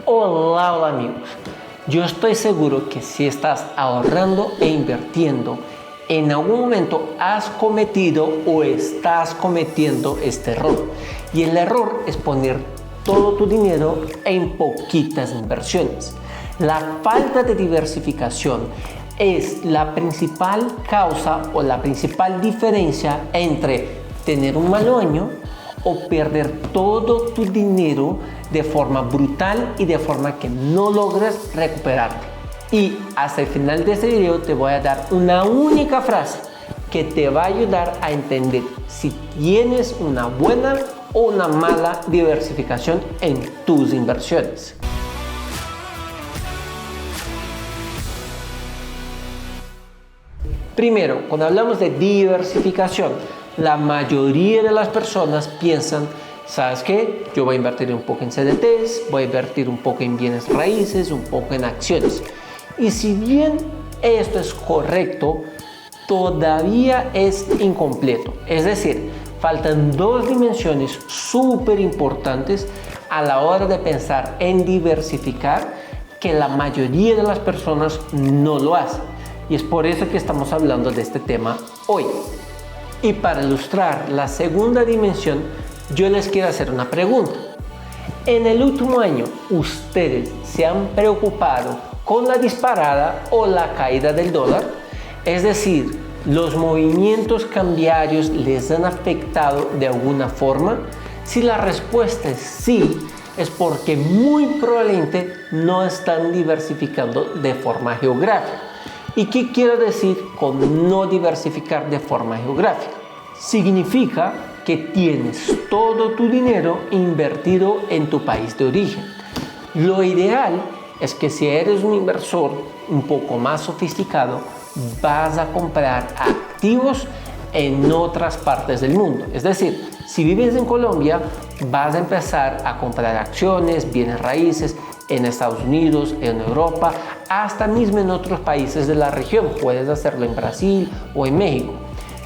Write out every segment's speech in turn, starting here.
Hola amigos, yo estoy seguro que si estás ahorrando e invirtiendo, en algún momento has cometido o estás cometiendo este error. Y el error es poner todo tu dinero en poquitas inversiones. La falta de diversificación es la principal causa o la principal diferencia entre tener un mal año o perder todo tu dinero de forma brutal y de forma que no logres recuperarte. Y hasta el final de este video te voy a dar una única frase que te va a ayudar a entender si tienes una buena o una mala diversificación en tus inversiones. Primero, cuando hablamos de diversificación, la mayoría de las personas piensan, ¿sabes qué? Yo voy a invertir un poco en CDTs, voy a invertir un poco en bienes raíces, un poco en acciones. Y si bien esto es correcto, todavía es incompleto. Es decir, faltan dos dimensiones súper importantes a la hora de pensar en diversificar que la mayoría de las personas no lo hacen. Y es por eso que estamos hablando de este tema hoy. Y para ilustrar la segunda dimensión, yo les quiero hacer una pregunta. En el último año, ¿ustedes se han preocupado con la disparada o la caída del dólar? Es decir, ¿los movimientos cambiarios les han afectado de alguna forma? Si la respuesta es sí, es porque muy probablemente no están diversificando de forma geográfica. ¿Y qué quiero decir con no diversificar de forma geográfica? Significa que tienes todo tu dinero invertido en tu país de origen. Lo ideal es que si eres un inversor un poco más sofisticado, vas a comprar activos en otras partes del mundo. Es decir, si vives en Colombia, vas a empezar a comprar acciones, bienes raíces en Estados Unidos, en Europa, hasta mismo en otros países de la región. Puedes hacerlo en Brasil o en México.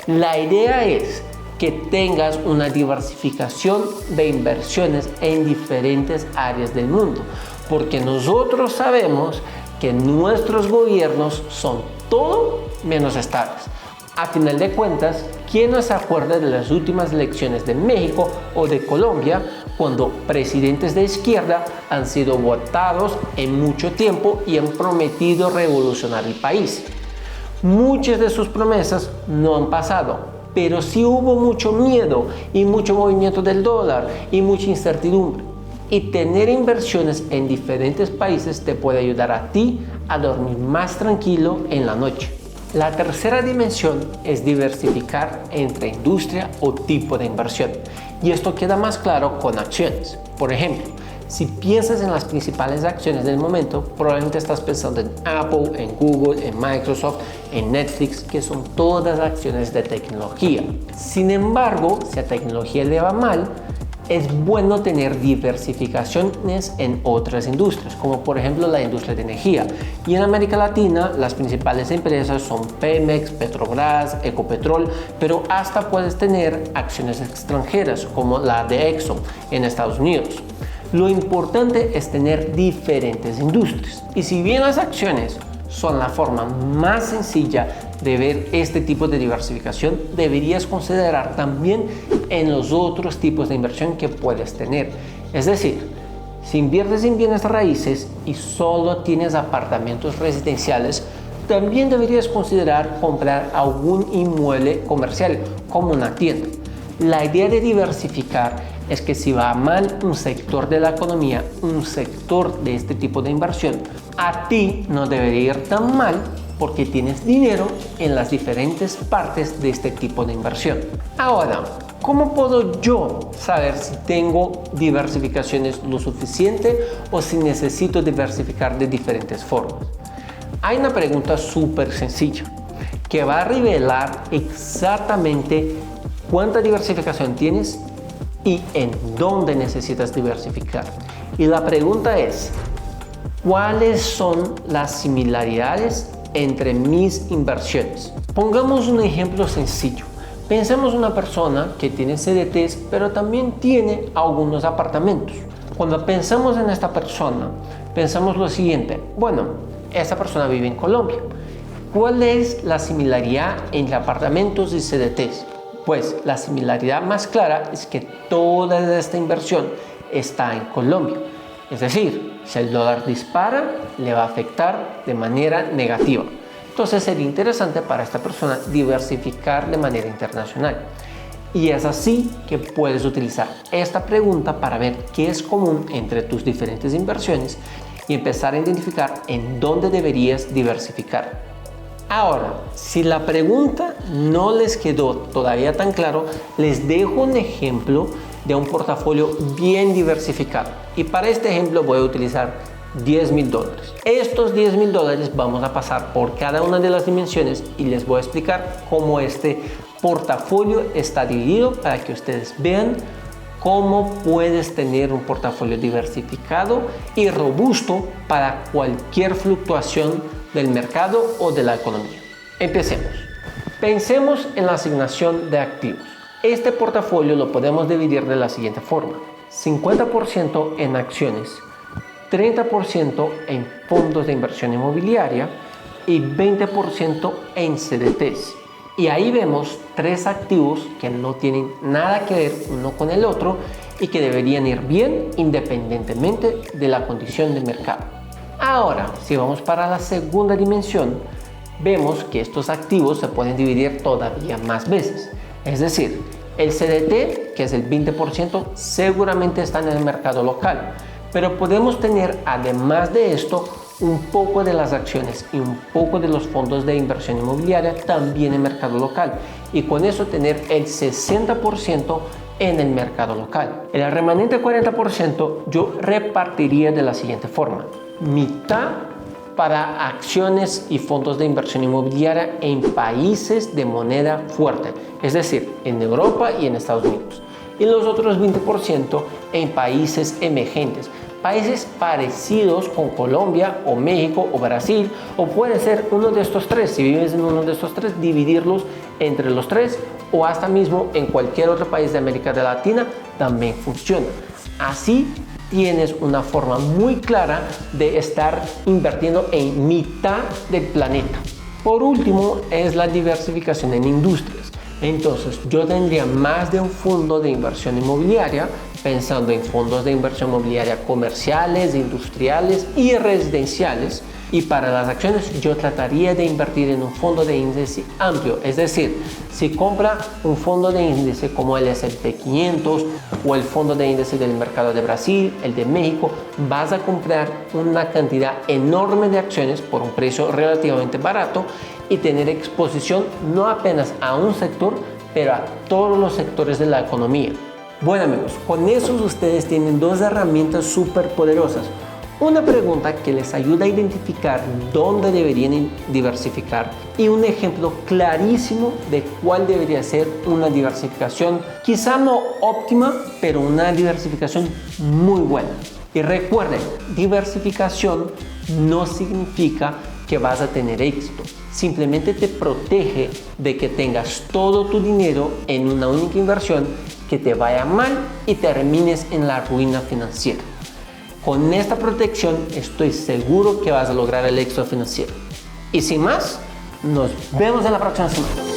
La idea es que tengas una diversificación de inversiones en diferentes áreas del mundo, porque nosotros sabemos que nuestros gobiernos son todo menos estables. A final de cuentas, ¿quién no se acuerda de las últimas elecciones de México o de Colombia, cuando presidentes de izquierda han sido votados en mucho tiempo y han prometido revolucionar el país? Muchas de sus promesas no han pasado, pero sí hubo mucho miedo y mucho movimiento del dólar y mucha incertidumbre. Y tener inversiones en diferentes países te puede ayudar a ti a dormir más tranquilo en la noche. La tercera dimensión es diversificar entre industria o tipo de inversión. Y esto queda más claro con acciones. Por ejemplo, si piensas en las principales acciones del momento, probablemente estás pensando en Apple, en Google, en Microsoft, en Netflix, que son todas acciones de tecnología. Sin embargo, si a tecnología le va mal, es bueno tener diversificaciones en otras industrias, como por ejemplo la industria de energía. Y en América Latina, las principales empresas son Pemex, Petrobras, Ecopetrol, pero hasta puedes tener acciones extranjeras, como la de Exxon en Estados Unidos. Lo importante es tener diferentes industrias. Y si bien las acciones son la forma más sencilla de ver este tipo de diversificación, deberías considerar también en los otros tipos de inversión que puedes tener. Es decir, si inviertes en bienes raíces y solo tienes apartamentos residenciales, también deberías considerar comprar algún inmueble comercial, como una tienda. La idea de diversificar es que si va mal un sector de la economía, un sector de este tipo de inversión, a ti no debería ir tan mal porque tienes dinero en las diferentes partes de este tipo de inversión. Ahora, ¿cómo puedo yo saber si tengo diversificaciones lo suficiente o si necesito diversificar de diferentes formas? Hay una pregunta súper sencilla que va a revelar exactamente cuánta diversificación tienes y en dónde necesitas diversificar. Y la pregunta es, ¿cuáles son las similaridades entre mis inversiones? Pongamos un ejemplo sencillo. Pensemos en una persona que tiene CDTs, pero también tiene algunos apartamentos. Cuando pensamos en esta persona, pensamos lo siguiente: bueno, esta persona vive en Colombia. ¿Cuál es la similaridad entre apartamentos y CDTs? Pues la similaridad más clara es que toda esta inversión está en Colombia. Es decir, si el dólar dispara, le va a afectar de manera negativa. Entonces sería interesante para esta persona diversificar de manera internacional. Y es así que puedes utilizar esta pregunta para ver qué es común entre tus diferentes inversiones y empezar a identificar en dónde deberías diversificar. Ahora, si la pregunta no les quedó todavía tan claro, les dejo un ejemplo de un portafolio bien diversificado. Y para este ejemplo voy a utilizar $10,000. Estos $10,000 vamos a pasar por cada una de las dimensiones y les voy a explicar cómo este portafolio está dividido para que ustedes vean cómo puedes tener un portafolio diversificado y robusto para cualquier fluctuación del mercado o de la economía. Empecemos. Pensemos en la asignación de activos. Este portafolio lo podemos dividir de la siguiente forma: 50% en acciones, 30% en fondos de inversión inmobiliaria y 20% en CDTs. Y ahí vemos tres activos que no tienen nada que ver uno con el otro y que deberían ir bien independientemente de la condición de mercado. Ahora, si vamos para la segunda dimensión, vemos que estos activos se pueden dividir todavía más veces. Es decir, el CDT, que es el 20%, seguramente está en el mercado local, pero podemos tener, además de esto, un poco de las acciones y un poco de los fondos de inversión inmobiliaria también en mercado local, y con eso tener el 60% en el mercado local. El remanente 40% yo repartiría de la siguiente forma: mitad para acciones y fondos de inversión inmobiliaria en países de moneda fuerte, es decir, en Europa y en Estados Unidos, y los otros 20% en países emergentes, países parecidos con Colombia o México o Brasil, o puede ser uno de estos tres. Si vives en uno de estos tres, dividirlos entre los tres, o hasta mismo en cualquier otro país de América Latina también funciona. Así tienes una forma muy clara de estar invirtiendo en mitad del planeta. Por último, es la diversificación en industrias. Entonces, yo tendría más de un fondo de inversión inmobiliaria, pensando en fondos de inversión inmobiliaria comerciales, industriales y residenciales. Y para las acciones, yo trataría de invertir en un fondo de índice amplio. Es decir, si compra un fondo de índice como el S&P 500 o el fondo de índice del mercado de Brasil, el de México, vas a comprar una cantidad enorme de acciones por un precio relativamente barato y tener exposición no apenas a un sector, pero a todos los sectores de la economía. Bueno amigos, con eso ustedes tienen dos herramientas súper poderosas. Una pregunta que les ayuda a identificar dónde deberían diversificar y un ejemplo clarísimo de cuál debería ser una diversificación, quizá no óptima, pero una diversificación muy buena. Y recuerden, diversificación no significa que vas a tener éxito. Simplemente te protege de que tengas todo tu dinero en una única inversión, que te vaya mal y termines en la ruina financiera. Con esta protección estoy seguro que vas a lograr el éxito financiero. Y sin más, nos vemos en la próxima semana.